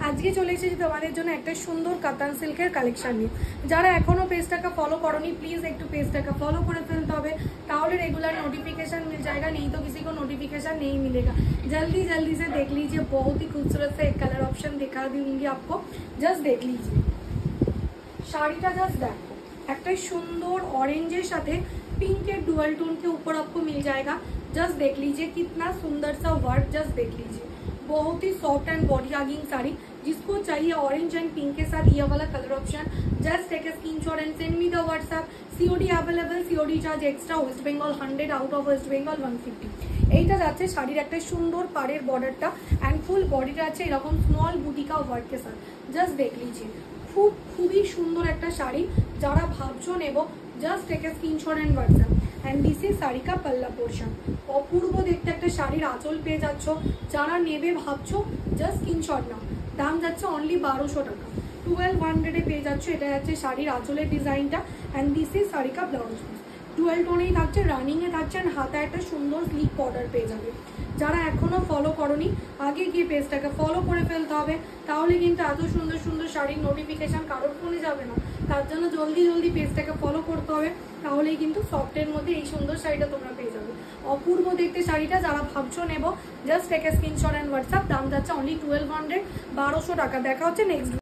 আজকে চলে এসেছি তোমাদের জন্য একটা সুন্দর কাতান সিল্কের কালেকশন নিয়ে। যারা এখনো পেজটাকে ফলো করোনি প্লিজ একটু পেজটাকে ফলো করে ফেলতে হবে, তাহলে रेगुलर नोटिफिकेशन मिल जाएगा, नहीं तो किसी को नोटिफिकेशन नहीं मिलेगा। जल्दी जल्दी से देख लीजिए, बहुत ही खूबसूरत से एक कलर ऑप्शन दिखा दूंगी आपको, जस्ट देख लीजिए। শাড়িটা জাস্ট দেখো, একটা সুন্দর ऑरेंजের সাথে पिंक डुअल टोन के ऊपर आपको मिल जाएगा। जस्ट देख लीजिए कितना सुंदर सा वर्क, जस्ट देख लीजिए। बहुत ही soft and body hugging sari, जिसको चाहिए ऑरेंज एंड पिंक के साथ ये वाला colour option, just take a screenshot and send me the WhatsApp. COD available, COD charge extra, West Bengal 100, out of West Bengal 150। এইটা যাচ্ছে শাড়ির একটা সুন্দর পাড়ের বর্ডারটা এন্ড ফুল বডিটা আছে এরকম স্মল বুটিকা ওয়ার্কের সাথে। জাস্ট দেখ लीजिए, খুবই সুন্দর একটা শাড়ি। যারা ভাবছো নেব, just take a screenshot and WhatsApp. And this is sari का पल्ला पोर्शन। অপূর্ব দেখতে একটা শাড়ির আঁচল পেয়ে যাচ্ছ। যারা নেবে ভাবছো জাস্ট স্ক্রিনশট নাও। দাম যাচ্ছে অনলি 1200 টাকা, 1200 এ পেয়ে যাচ্ছ। এটা যাচ্ছে শাড়ির আঁচলের ডিজাইনটা एंड दिस इज শাড়ি का ব্লাউজ পিস। ডুয়েল টোনেই থাকছে, রানিং এ থাকছে, হাতে একটা সুন্দর স্লিক বর্ডার পেয়ে যাবে। যারা এখনো ফলো করনি আগে গিয়ে পেজটাকে ফলো করে ফেলতে হবে, তাহলে কিন্তু এত সুন্দর সুন্দর শাড়ির নোটিফিকেশন কারোর ফোনে যাবে না। তার জন্য জলদি জলদি পেজটাকে ফলো করতে হবে, তাহলেই কিন্তু সফটের মধ্যে এই সুন্দর শাড়িটা তোমরা পেয়ে যাবে। অপূর্ব দেখতে শাড়িটা, যারা ভাবছো নেব just take a screenshot and WhatsApp. দাম যাচ্ছে অনলি 1200 টাকা। দেখা হচ্ছে নেক্সট।